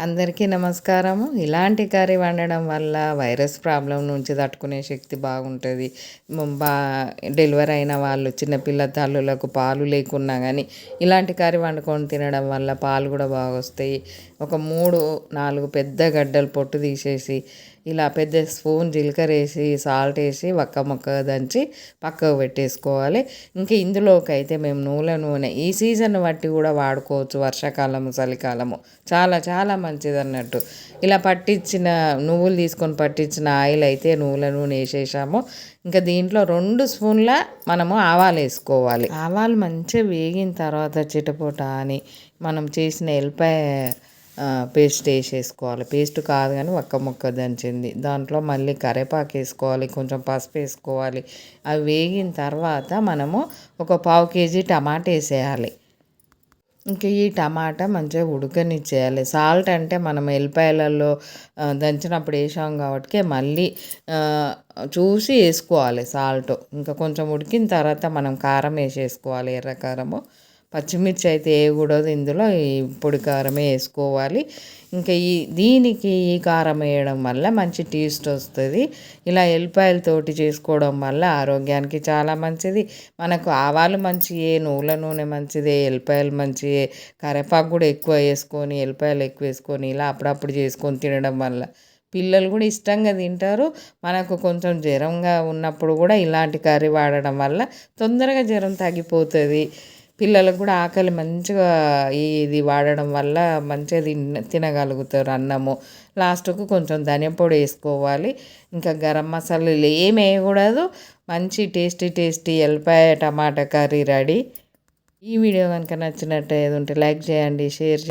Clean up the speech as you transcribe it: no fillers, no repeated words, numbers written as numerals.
అందరికీ నమస్కారము. ఇలాంటి కర్రీ వండడం వల్ల వైరస్ ప్రాబ్లం నుంచి తట్టుకునే శక్తి బాగుంటుంది. బా డెలివరీ అయిన వాళ్ళు చిన్నపిల్ల తల్లులకు పాలు లేకున్నా కానీ ఇలాంటి కర్రీ వండుకొని తినడం వల్ల పాలు కూడా బాగా వస్తాయి. ఒక 3-4 పెద్ద గడ్డలు పొట్టు తీసేసి ఇలా పెద్ద స్పూన్ జీలకర్ర వేసి సాల్ట్ వేసి ముక్క దంచి పక్కకు పెట్టేసుకోవాలి. ఇంకా ఇందులోకి అయితే మేము నూనె ఈ సీజన్ బట్టి కూడా వాడుకోవచ్చు. వర్షాకాలము, చలికాలము చాలా చాలా మంచిది అన్నట్టు. ఇలా పట్టించిన నువ్వులు తీసుకొని పట్టించిన ఆయిల్ అయితే నూనె వేసేసాము. ఇంకా దీంట్లో 2 స్పూన్ల మనము ఆవాలు వేసుకోవాలి. ఆవాలు మంచిగా వేగిన తర్వాత చిటపట అని మనం చేసిన ఎల్లిపాయ పేస్ట్ వేసేసుకోవాలి. పేస్ట్ కాదు కానీ ముక్క దంచింది. దాంట్లో మళ్ళీ కరివేపాకు వేసుకోవాలి, కొంచెం పసుపు వేసుకోవాలి. అవి వేగిన తర్వాత మనము ఒక 1/2 కేజీ టమాటా వేసేయాలి. ఇంకా ఈ టమాటా మంచిగా ఉడకనిచ్చేయాలి. సాల్ట్ అంటే మనం ఎల్లిపాయలలో దంచినప్పుడు వేసాం కాబట్టి మళ్ళీ చూసి వేసుకోవాలి సాల్ట్. ఇంకా కొంచెం ఉడికిన తర్వాత మనం కారం వేసేసుకోవాలి. ఎర్ర కారము, పచ్చిమిర్చి అయితే వేయకూడదు, ఇందులో ఈ పొడి కారమే వేసుకోవాలి. ఇంకా దీనికి ఈ కారం వేయడం వల్ల మంచి టేస్ట్ వస్తుంది. ఇలా ఎల్లిపాయలతోటి చేసుకోవడం వల్ల ఆరోగ్యానికి చాలా మంచిది. మనకు ఆవాలు మంచియే, నూనె మంచిదే, ఎల్లిపాయలు మంచియే, కరివేపాకు కూడా ఎక్కువ వేసుకొని ఎల్లిపాయలు ఎక్కువ వేసుకొని ఇలా అప్పుడప్పుడు చేసుకొని తినడం వల్ల పిల్లలు కూడా ఇష్టంగా తింటారు. మనకు కొంచెం జ్వరంగా ఉన్నప్పుడు కూడా ఇలాంటి కర్రీ వాడడం వల్ల తొందరగా జ్వరం తగ్గిపోతుంది. పిల్లలకు కూడా ఆకలి మంచిగా ఇది వాడడం వల్ల మంచిగా తినగలుగుతారు అన్నము. లాస్ట్కు కొంచెం ధనియా పొడి వేసుకోవాలి. ఇంకా గరం మసాలాలు ఏమి వేయకూడదు. మంచి టేస్టీ ఎల్లిపాయ టమాటా కర్రీ రెడీ. ఈ వీడియో కనుక నచ్చినట్టు ఉంటే లైక్ చేయండి, షేర్ చేయండి.